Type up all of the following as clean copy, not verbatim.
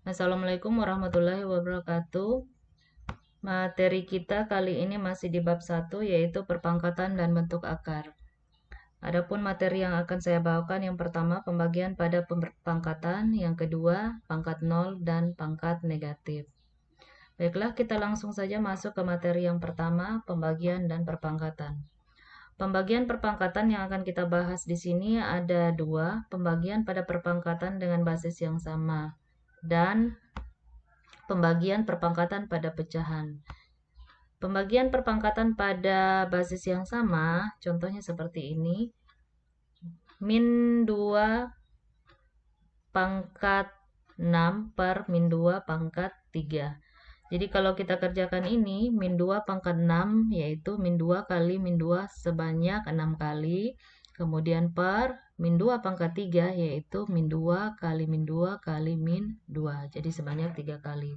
Assalamualaikum warahmatullahi wabarakatuh. Materi kita kali ini masih di bab 1, yaitu perpangkatan dan bentuk akar. Adapun materi yang akan saya bawakan, yang pertama pembagian pada perpangkatan, yang kedua pangkat 0 dan pangkat negatif. Baiklah, kita langsung saja masuk ke materi yang pertama, pembagian dan perpangkatan. Pembagian perpangkatan yang akan kita bahas di sini ada dua, pembagian pada perpangkatan dengan basis yang sama dan pembagian perpangkatan pada pecahan. Pembagian perpangkatan pada basis yang sama, contohnya seperti ini. Min 2 pangkat 6 per min 2 pangkat 3. Jadi kalau kita kerjakan ini, min 2 pangkat 6 yaitu min 2 kali min 2 sebanyak 6 kali. Kemudian per min 2 pangkat 3 yaitu min 2 kali min 2 kali min 2. Jadi sebanyak 3 kali.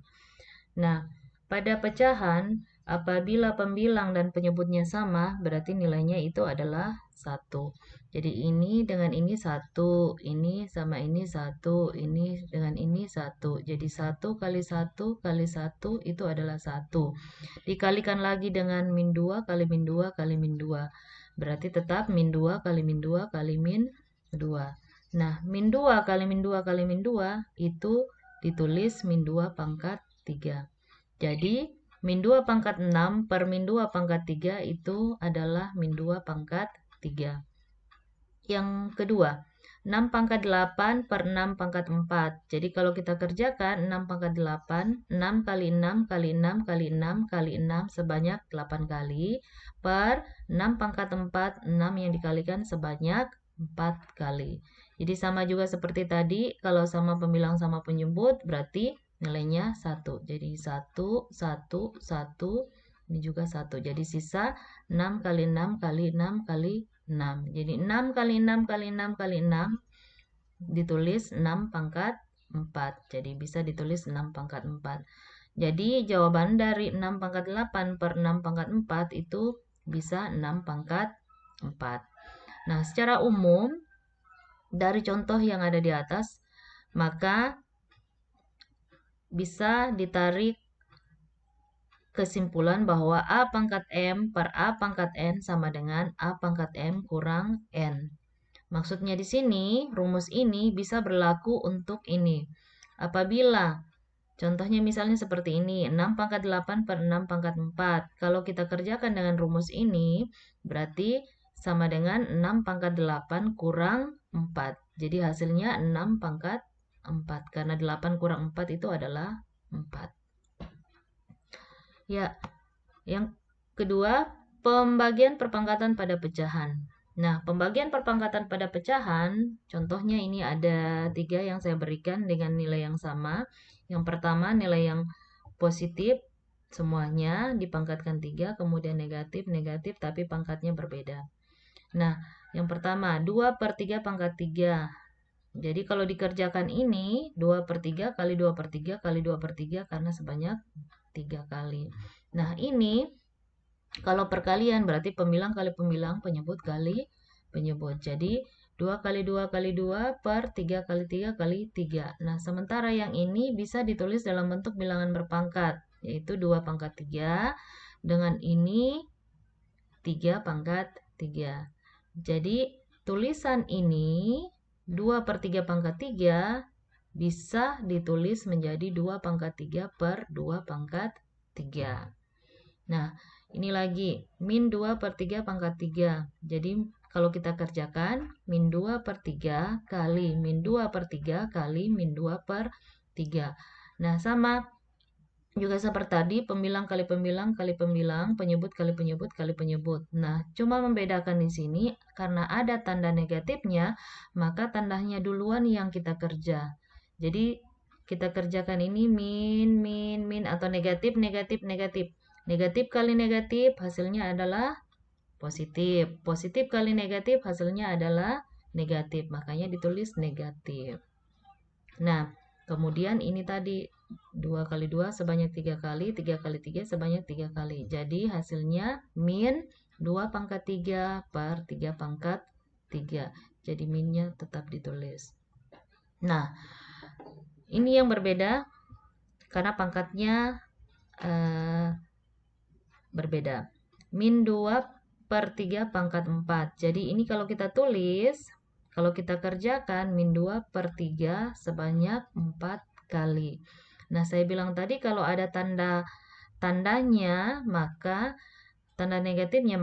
Nah, pada pecahan, apabila pembilang dan penyebutnya sama, berarti nilainya itu adalah 1. Jadi ini dengan ini 1, ini sama ini 1, ini dengan ini 1. Jadi 1 kali 1 kali 1 itu adalah 1. Dikalikan lagi dengan min 2 kali min 2 kali min 2. Berarti tetap min 2 kali min 2 kali min 2. Nah, min 2 kali min 2 kali min 2 itu ditulis min 2 pangkat 3. Jadi, min 2 pangkat 6 per min 2 pangkat 3 itu adalah min 2 pangkat 3. Yang kedua, 6 pangkat 8 per 6 pangkat 4. Jadi, kalau kita kerjakan 6 pangkat 8, 6 kali 6 kali 6 kali 6 kali 6 sebanyak 8 kali, per 6 pangkat 4, 6 yang dikalikan sebanyak 4 kali. Jadi, sama juga seperti tadi, kalau sama pembilang sama penyebut, berarti nilainya 1. Jadi 1, 1, 1, ini juga 1. Jadi sisa 6 kali 6 kali 6 kali 6. Jadi 6 kali 6 kali 6 kali 6 ditulis 6 pangkat 4. Jadi bisa ditulis 6 pangkat 4. Jadi jawaban dari 6 pangkat 8 per 6 pangkat 4 itu bisa 6 pangkat 4. Nah, secara umum dari contoh yang ada di atas, maka bisa ditarik kesimpulan bahwa A pangkat M per A pangkat N sama dengan A pangkat M kurang N. Maksudnya di sini, rumus ini bisa berlaku untuk ini. Apabila, contohnya misalnya seperti ini, 6 pangkat 8 per 6 pangkat 4. Kalau kita kerjakan dengan rumus ini, berarti sama dengan 6 pangkat 8 kurang 4. Jadi hasilnya 6 pangkat 4. Karena 8 kurang 4 itu adalah 4. Ya, yang kedua, pembagian perpangkatan pada pecahan. Nah, pembagian perpangkatan pada pecahan, contohnya ini ada 3 yang saya berikan dengan nilai yang sama. Yang pertama, nilai yang positif, semuanya dipangkatkan 3, kemudian negatif, negatif, tapi pangkatnya berbeda. Nah, yang pertama, 2 per 3 pangkat 3. Jadi kalau dikerjakan ini, 2 per 3 kali 2 per 3 kali 2 per 3 karena sebanyak 3 kali. Nah, ini kalau perkalian berarti pembilang kali pembilang, penyebut kali penyebut. Jadi 2 kali 2 kali 2 per 3 kali 3 kali 3. Nah, sementara yang ini bisa ditulis dalam bentuk bilangan berpangkat, yaitu 2 pangkat 3 dengan ini 3 pangkat 3. Jadi tulisan ini 2 per 3 pangkat 3 bisa ditulis menjadi 2 pangkat 3 per 2 pangkat 3. Nah, ini lagi, min 2 per 3 pangkat 3. Jadi, kalau kita kerjakan, min 2 per 3 kali min 2 per 3 kali min 2 per 3. Nah, sama juga seperti tadi, pembilang kali pembilang kali pembilang, penyebut kali penyebut kali penyebut. Nah, cuma membedakan di sini, karena ada tanda negatifnya, maka tandanya duluan yang kita kerja. Jadi, kita kerjakan ini min, min, min, atau negatif, negatif, negatif. Negatif kali negatif hasilnya adalah positif. Positif kali negatif hasilnya adalah negatif. Makanya ditulis negatif. Nah, kemudian ini tadi 2 kali 2 sebanyak 3 kali, 3 kali 3 sebanyak 3 kali. Jadi hasilnya min 2 pangkat 3 per 3 pangkat 3. Jadi minnya tetap ditulis. Nah, ini yang berbeda karena pangkatnya berbeda. Min 2/3 pangkat 4. Jadi ini kalau kita tulis, kalau kita kerjakan min 2/3 sebanyak 4 kali. Nah, saya bilang tadi kalau ada tandanya, maka tanda negatifnya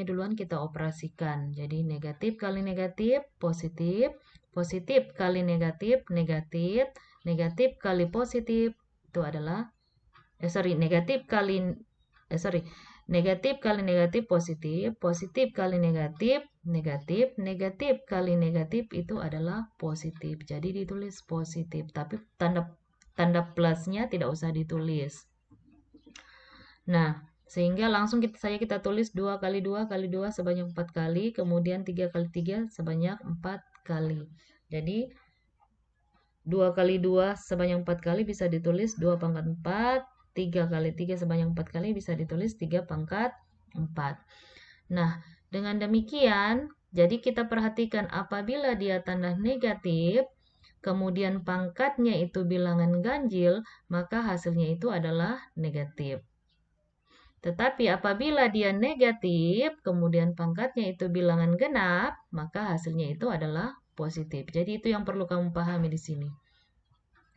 duluan kita operasikan. Jadi negatif kali negatif, positif, positif kali negatif, negatif, negatif kali positif, itu adalah, negatif kali negatif positif, positif kali negatif, negatif, negatif kali negatif itu adalah positif. Jadi ditulis positif, tapi tanda plusnya tidak usah ditulis. Nah, sehingga langsung kita tulis 2 kali 2 kali 2 sebanyak 4 kali, kemudian 3 kali 3 sebanyak 4 kali. Jadi 2 kali 2 sebanyak 4 kali bisa ditulis 2 pangkat 4, 3 kali 3 sebanyak 4 kali bisa ditulis 3 pangkat 4. Nah, dengan demikian, jadi kita perhatikan apabila dia tanda negatif, kemudian pangkatnya itu bilangan ganjil, maka hasilnya itu adalah negatif. Tetapi apabila dia negatif, kemudian pangkatnya itu bilangan genap, maka hasilnya itu adalah positif. Jadi itu yang perlu kamu pahami di sini.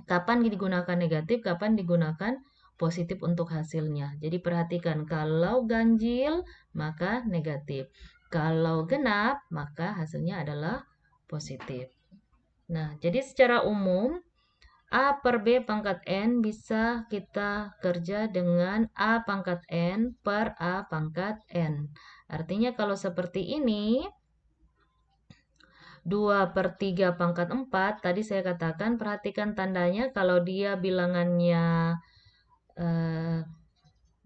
Kapan digunakan negatif, kapan digunakan positif untuk hasilnya. Jadi perhatikan, kalau ganjil, maka negatif. Kalau genap, maka hasilnya adalah positif. Nah, jadi secara umum, A per B pangkat N bisa kita kerja dengan A pangkat N per A pangkat N. Artinya kalau seperti ini, 2/3 pangkat 4, tadi saya katakan perhatikan tandanya, kalau dia bilangannya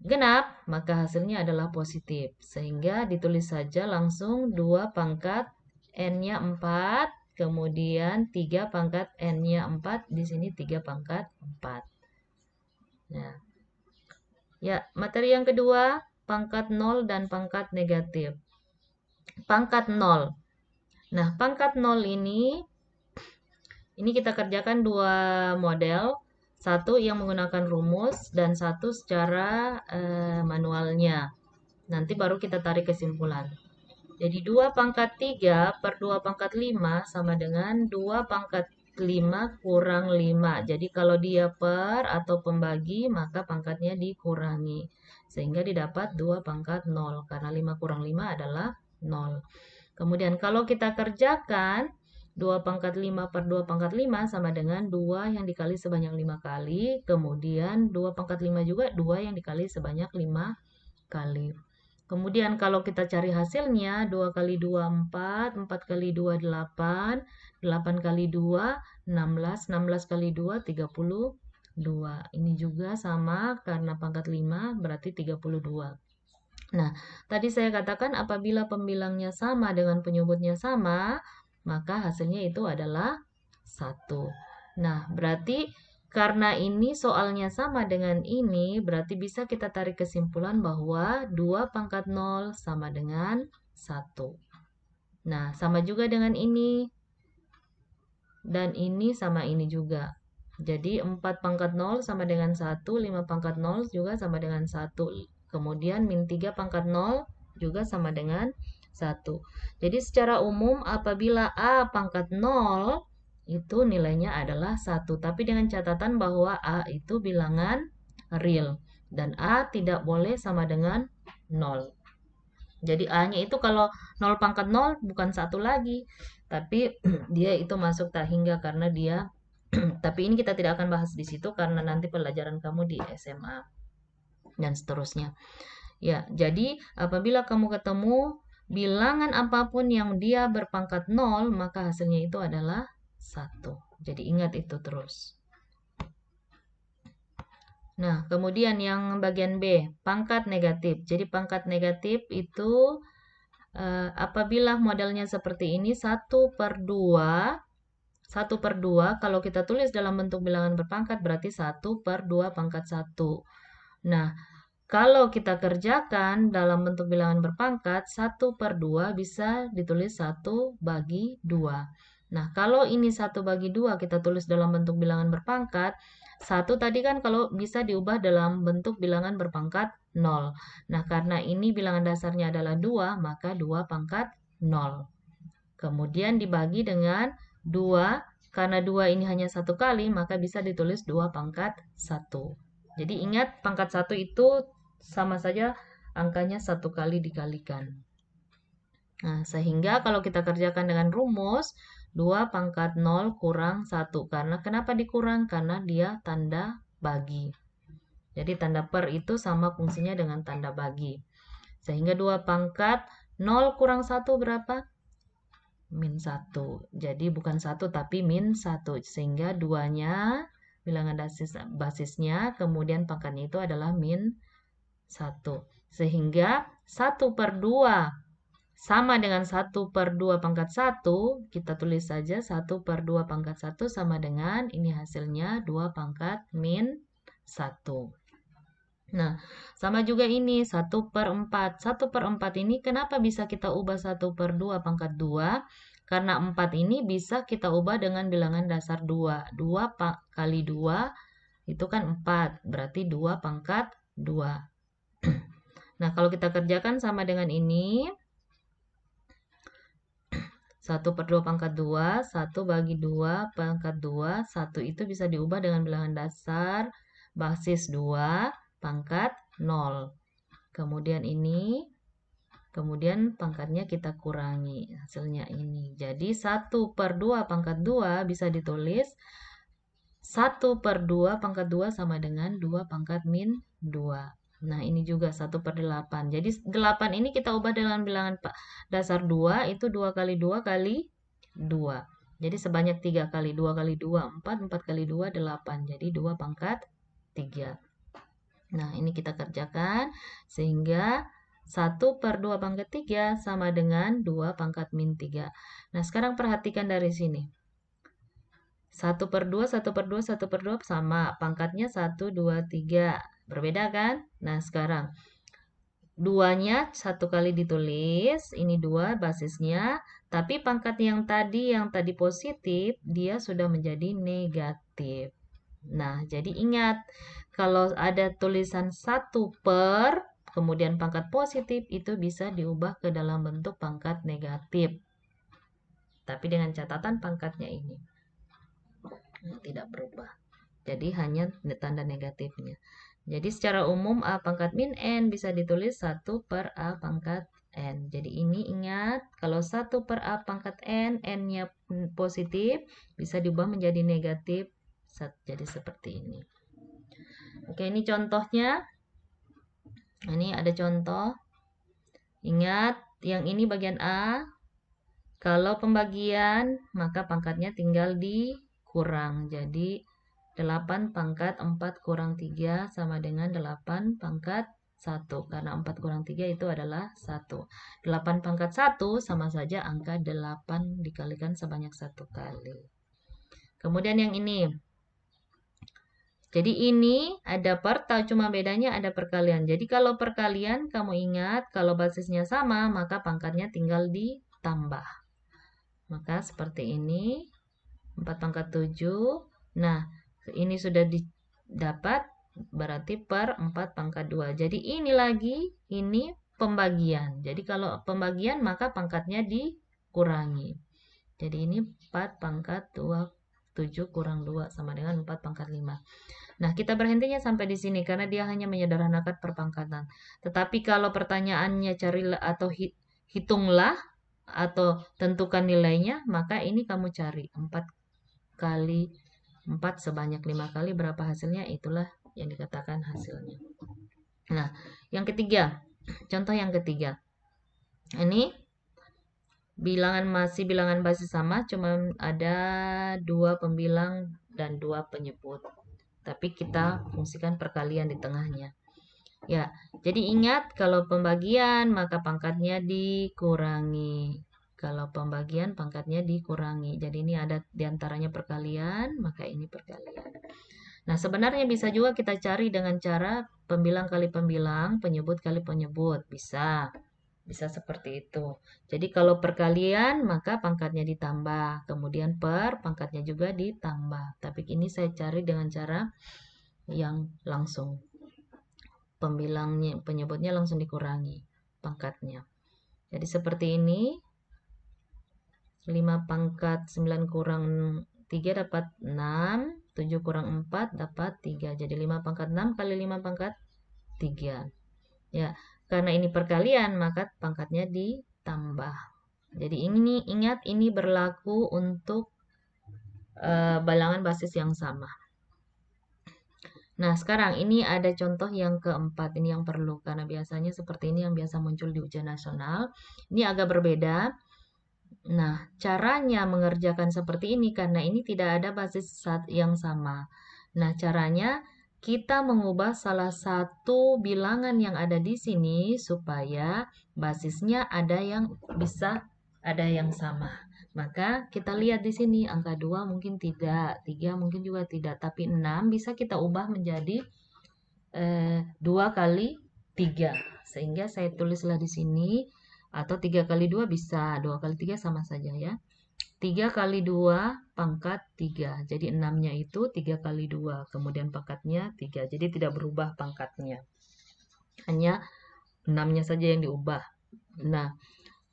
genap, maka hasilnya adalah positif. Sehingga ditulis saja langsung 2 pangkat N-nya 4, kemudian 3 pangkat N-nya 4, di sini 3 pangkat 4. Nah, ya, materi yang kedua, pangkat 0 dan pangkat negatif. Pangkat 0. Nah, pangkat 0 ini kita kerjakan 2 model. Satu yang menggunakan rumus dan satu secara manualnya. Nanti baru kita tarik kesimpulan. Jadi 2 pangkat 3 per 2 pangkat 5 sama dengan 2 pangkat 5 kurang 5. Jadi kalau dia per atau pembagi, maka pangkatnya dikurangi. Sehingga didapat 2 pangkat 0. Karena 5 kurang 5 adalah 0. Kemudian kalau kita kerjakan 2 pangkat 5 per 2 pangkat 5 sama dengan 2 yang dikali sebanyak 5 kali. Kemudian 2 pangkat 5 juga 2 yang dikali sebanyak 5 kali. Kemudian kalau kita cari hasilnya, 2 kali 2, 4, 4 kali 2, 8, 8 kali 2, 16, 16 kali 2, 32. Ini juga sama karena pangkat 5 berarti 32. Nah, tadi saya katakan apabila pembilangnya sama dengan penyebutnya sama, maka hasilnya itu adalah 1. Nah, berarti karena ini soalnya sama dengan ini, berarti bisa kita tarik kesimpulan bahwa 2 pangkat 0 sama dengan 1. Nah, sama juga dengan ini. Dan ini sama ini juga. Jadi 4 pangkat 0 sama dengan 1, 5 pangkat 0 juga sama dengan 1. Kemudian min 3 pangkat 0 juga sama dengan 1. Jadi secara umum apabila A pangkat 0, itu nilainya adalah 1. Tapi dengan catatan bahwa A itu bilangan real. Dan A tidak boleh sama dengan 0. Jadi A-nya itu kalau 0 pangkat 0 bukan 1 lagi. Tapi dia itu masuk tak hingga karena dia... Tapi ini kita tidak akan bahas di situ karena nanti pelajaran kamu di SMA. Dan seterusnya. Ya, jadi apabila kamu ketemu bilangan apapun yang dia berpangkat 0, maka hasilnya itu adalah 1. Jadi ingat itu terus. Nah, kemudian yang bagian B, pangkat negatif. Jadi pangkat negatif itu apabila modelnya seperti ini, 1/2. 1/2, kalau kita tulis dalam bentuk bilangan berpangkat berarti 1/2 pangkat 1. Nah, kalau kita kerjakan dalam bentuk bilangan berpangkat, 1/2 bisa ditulis 1/2. Nah, kalau ini 1/2 kita tulis dalam bentuk bilangan berpangkat, 1 tadi kan kalau bisa diubah dalam bentuk bilangan berpangkat 0. Nah, karena ini bilangan dasarnya adalah 2, maka 2 pangkat 0. Kemudian dibagi dengan 2, karena 2 ini hanya 1 kali, maka bisa ditulis 2 pangkat 1. Jadi ingat, pangkat 1 itu sama saja angkanya 1 kali dikalikan. Nah, sehingga kalau kita kerjakan dengan rumus, 2 pangkat 0 kurang 1. Karena kenapa dikurang? Karena dia tanda bagi. Jadi tanda per itu sama fungsinya dengan tanda bagi. Sehingga 2 pangkat 0 kurang 1 berapa? Min 1. Jadi bukan 1 tapi min 1. Sehingga 2-nya bilangan basisnya, kemudian pangkatnya itu adalah min 1. Sehingga 1/2 sama dengan 1/2 pangkat 1, kita tulis saja 1/2 pangkat 1 sama dengan, ini hasilnya 2 pangkat min 1. Nah, sama juga ini 1/4. 1/4 ini kenapa bisa kita ubah 1/2 pangkat 2? Karena 4 ini bisa kita ubah dengan bilangan dasar 2. 2 kali 2 itu kan 4, berarti 2 pangkat 2. Nah, kalau kita kerjakan sama dengan ini, 1/2 pangkat 2, 1/2 pangkat 2, 1 itu bisa diubah dengan bilangan dasar basis 2 pangkat 0. Kemudian ini, kemudian pangkatnya kita kurangi, hasilnya ini. Jadi 1/2 pangkat 2 bisa ditulis 1/2 pangkat 2 sama dengan 2 pangkat min 2. Nah, ini juga 1/8. Jadi 8 ini kita ubah dengan bilangan dasar 2, itu 2 kali 2 kali 2. Jadi sebanyak 3 kali 2 kali 2, 4, 4 kali 2, 8. Jadi 2 pangkat 3. Nah, ini kita kerjakan sehingga 1/2 pangkat 3 sama dengan 2 pangkat min 3. Nah, sekarang perhatikan dari sini. 1/2, 1/2, 1/2 sama. Pangkatnya 1, 2, 3. Berbeda kan? Nah, sekarang 2-nya 1 kali ditulis. Ini 2 basisnya. Tapi pangkat yang tadi positif, dia sudah menjadi negatif. Nah, jadi ingat, kalau ada tulisan 1 per, kemudian pangkat positif, itu bisa diubah ke dalam bentuk pangkat negatif. Tapi dengan catatan pangkatnya ini tidak berubah. Jadi hanya tanda negatifnya. Jadi secara umum A pangkat min N bisa ditulis 1 per A pangkat N. Jadi ini ingat, kalau 1 per A pangkat N, N-nya positif, bisa diubah menjadi negatif. Jadi seperti ini. Oke, ini contohnya. Ini ada contoh. Ingat, yang ini bagian A. Kalau pembagian, maka pangkatnya tinggal dikurang. Jadi 8 pangkat 4 kurang 3 sama dengan 8 pangkat 1. Karena 4 kurang 3 itu adalah 1. 8 pangkat 1 sama saja angka 8 dikalikan sebanyak 1 kali. Kemudian yang ini. Jadi ini ada per, cuma bedanya ada perkalian. Jadi kalau perkalian, kamu ingat kalau basisnya sama, maka pangkatnya tinggal ditambah. Maka seperti ini, 4 pangkat 7. Nah, ini sudah didapat, berarti per 4 pangkat 2. Jadi ini lagi, ini pembagian. Jadi kalau pembagian, maka pangkatnya dikurangi. Jadi ini 4 pangkat 7 kurang 2 sama dengan 4 pangkat 5. Nah, kita berhentinya sampai di sini karena dia hanya menyederhanakan perpangkatan. Tetapi kalau pertanyaannya carilah atau hitunglah atau tentukan nilainya, maka ini kamu cari 4 kali 4 sebanyak 5 kali berapa hasilnya, itulah yang dikatakan hasilnya. Nah, yang ketiga, contoh yang ketiga. Ini masih bilangan basis sama, cuma ada 2 pembilang dan 2 penyebut. Tapi kita fungsikan perkalian di tengahnya. Ya, jadi ingat kalau pembagian maka pangkatnya dikurangi. Kalau pembagian pangkatnya dikurangi. Jadi ini ada diantaranya perkalian, maka ini perkalian. Nah, sebenarnya bisa juga kita cari dengan cara pembilang kali pembilang, penyebut kali penyebut. Bisa. Bisa seperti itu. Jadi kalau perkalian maka pangkatnya ditambah, kemudian per pangkatnya juga ditambah. Tapi ini saya cari dengan cara yang langsung. Pembilangnya, penyebutnya langsung dikurangi pangkatnya. Jadi seperti ini. 5 pangkat 9 kurang 3 dapat 6. 7 kurang 4 dapat 3. Jadi 5 pangkat 6 kali 5 pangkat 3. Ya, karena ini perkalian maka pangkatnya ditambah. Jadi ini ingat ini berlaku untuk bilangan basis yang sama. Nah, sekarang ini ada contoh yang keempat. Ini yang perlu karena biasanya seperti ini yang biasa muncul di ujian nasional. Ini agak berbeda. Nah, caranya mengerjakan seperti ini karena ini tidak ada basis yang sama. Nah, caranya kita mengubah salah satu bilangan yang ada di sini supaya basisnya ada yang bisa ada yang sama. Maka kita lihat di sini angka 2 mungkin tidak, 3 mungkin juga tidak, tapi 6 bisa kita ubah menjadi 2 kali 3. Sehingga saya tulislah di sini atau 3 kali 2 bisa, 2 kali 3 sama saja ya. 3 kali 2 pangkat 3. Jadi 6-nya itu 3 kali 2. Kemudian pangkatnya 3. Jadi tidak berubah pangkatnya. Hanya 6-nya saja yang diubah. Nah,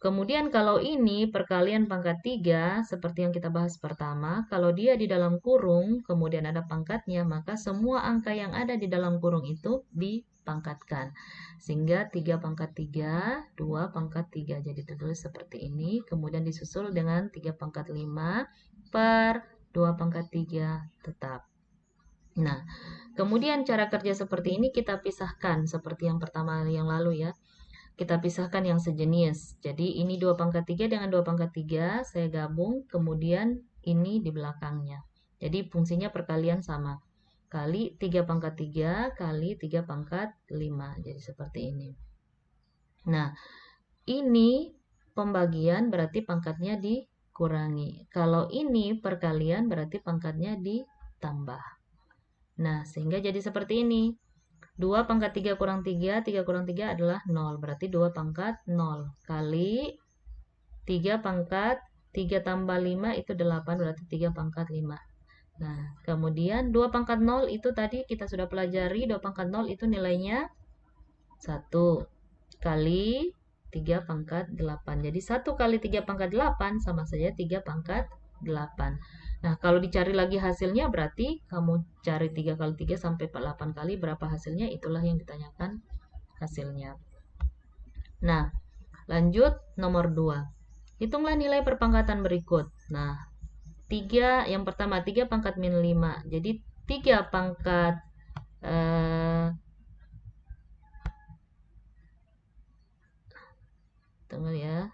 kemudian kalau ini perkalian pangkat 3, seperti yang kita bahas pertama, kalau dia di dalam kurung, kemudian ada pangkatnya, maka semua angka yang ada di dalam kurung itu dipangkatkan. Sehingga 3 pangkat 3, 2 pangkat 3. Jadi ditulis seperti ini, kemudian disusul dengan 3 pangkat 5 per 2 pangkat 3 tetap. Nah, kemudian cara kerja seperti ini kita pisahkan, seperti yang pertama yang lalu ya. Kita pisahkan yang sejenis. Jadi ini 2 pangkat 3 dengan 2 pangkat 3, saya gabung, kemudian ini di belakangnya. Jadi fungsinya perkalian sama. Kali 3 pangkat 3 kali 3 pangkat 5. Jadi seperti ini. Nah, ini pembagian berarti pangkatnya dikurangi. Kalau ini perkalian berarti pangkatnya ditambah. Nah, sehingga jadi seperti ini. 2 pangkat 3 kurang 3, 3 kurang 3 adalah 0. Berarti 2 pangkat 0. Kali 3 pangkat 3 tambah 5 itu 8. Berarti 3 pangkat 5. Nah, kemudian 2 pangkat 0 itu tadi kita sudah pelajari. 2 pangkat 0 itu nilainya 1. Kali 3 pangkat 8. Jadi 1 kali 3 pangkat 8 sama saja 3 pangkat 8. Nah, kalau dicari lagi hasilnya berarti kamu cari 3 kali 3 sampai 8 kali berapa hasilnya, itulah yang ditanyakan hasilnya. Nah, lanjut nomor 2. Hitunglah nilai perpangkatan berikut. Nah, 3 yang pertama 3 pangkat min 5. Jadi 3 pangkat tunggu ya.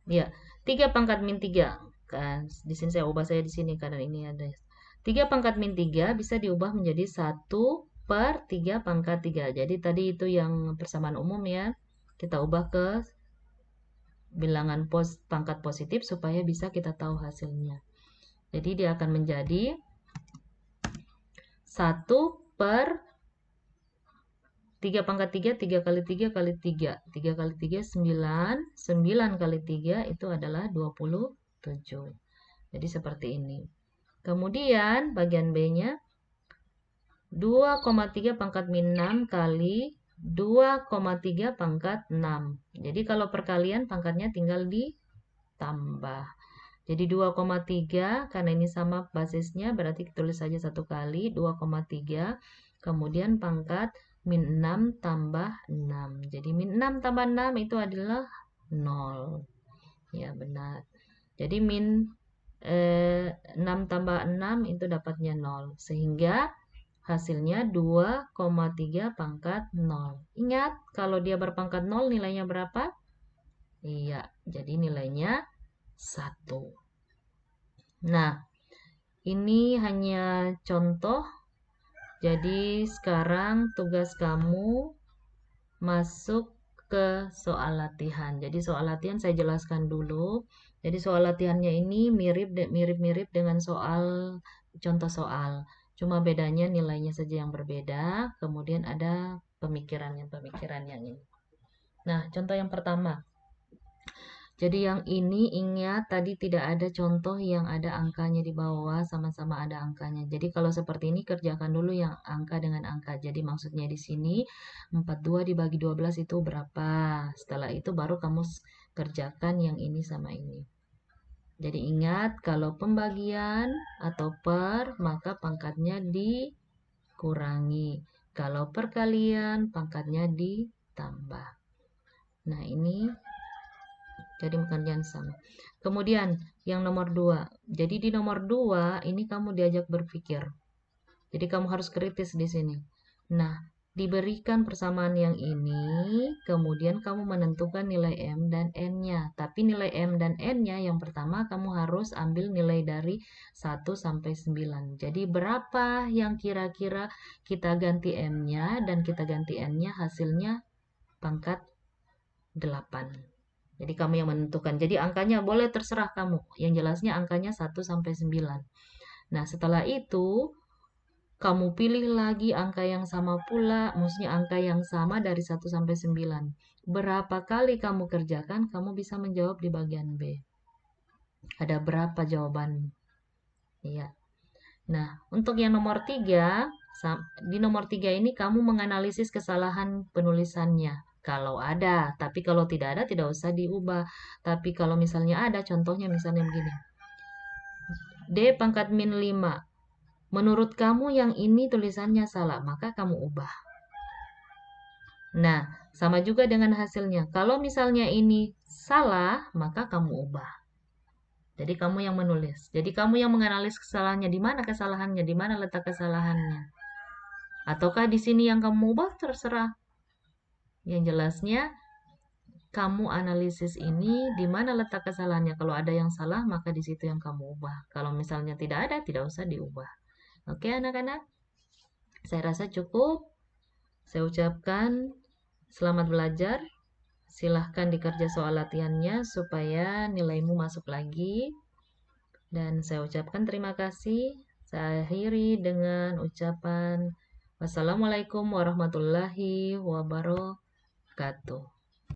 Ya, 3 pangkat min 3. Kan, di sini saya ubah saya di sini karena ini ada 3 pangkat min 3 bisa diubah menjadi 1 per 3 pangkat 3. Jadi tadi itu yang persamaan umum ya. Kita ubah ke bilangan pangkat positif supaya bisa kita tahu hasilnya. Jadi dia akan menjadi 1 per 3 pangkat 3, 3 kali 3 kali 3. 3 kali 3, 9. 9 kali 3 itu adalah 27. Jadi seperti ini. Kemudian bagian B-nya 2,3 pangkat min 6 kali 2,3 pangkat 6. Jadi kalau perkalian pangkatnya tinggal ditambah. Jadi 2,3 karena ini sama basisnya berarti tulis saja 1 kali 2,3. Kemudian pangkat min 6 tambah 6. Jadi min 6 tambah 6 itu adalah 0. Ya benar. Jadi min 6 tambah 6 itu dapatnya 0. Sehingga hasilnya 2,3 pangkat 0. Ingat, kalau dia berpangkat 0 nilainya berapa? Iya, jadi nilainya 1. Nah, ini hanya contoh. Jadi sekarang tugas kamu masuk ke soal latihan. Jadi soal latihan saya jelaskan dulu. Jadi soal latihannya ini mirip-mirip dengan soal contoh soal. Cuma bedanya nilainya saja yang berbeda, kemudian ada pemikiran yang ini. Nah, contoh yang pertama. Jadi yang ini ingat tadi tidak ada contoh yang ada angkanya di bawah, sama-sama ada angkanya. Jadi kalau seperti ini kerjakan dulu yang angka dengan angka. Jadi maksudnya di sini 42 dibagi 12 itu berapa? Setelah itu baru kamu kerjakan yang ini sama ini. Jadi ingat kalau pembagian atau per maka pangkatnya dikurangi. Kalau perkalian pangkatnya ditambah. Nah ini jadi pekerjaan sama. Kemudian yang nomor 2. Jadi di nomor 2 ini kamu diajak berpikir. Jadi kamu harus kritis di sini. Nah, diberikan persamaan yang ini, kemudian kamu menentukan nilai M dan N-nya. Tapi nilai M dan N-nya yang pertama kamu harus ambil nilai dari 1 sampai 9. Jadi berapa yang kira-kira kita ganti M-nya dan kita ganti N-nya, hasilnya pangkat 8. Jadi kamu yang menentukan. Jadi angkanya boleh terserah kamu. Yang jelasnya angkanya 1 sampai 9. Nah, setelah itu kamu pilih lagi angka yang sama pula, maksudnya angka yang sama dari 1 sampai 9. Berapa kali kamu kerjakan, kamu bisa menjawab di bagian B. Ada berapa jawaban? Iya. Nah, untuk yang nomor 3, di nomor 3 ini kamu menganalisis kesalahan penulisannya. Kalau ada, tapi kalau tidak ada tidak usah diubah. Tapi kalau misalnya ada, contohnya misalnya begini. D pangkat min 5. Menurut kamu yang ini tulisannya salah, maka kamu ubah. Nah, sama juga dengan hasilnya. Kalau misalnya ini salah, maka kamu ubah. Jadi kamu yang menulis. Jadi kamu yang menganalisis kesalahannya. Di mana kesalahannya? Di mana letak kesalahannya? Ataukah di sini yang kamu ubah? Terserah. Yang jelasnya, kamu analisis ini di mana letak kesalahannya. Kalau ada yang salah, maka di situ yang kamu ubah. Kalau misalnya tidak ada, tidak usah diubah. Oke, anak-anak? Saya rasa cukup. Saya ucapkan selamat belajar. Silahkan dikerja soal latihannya supaya nilaimu masuk lagi. Dan saya ucapkan terima kasih. Saya akhiri dengan ucapan wassalamualaikum warahmatullahi wabarakatuh.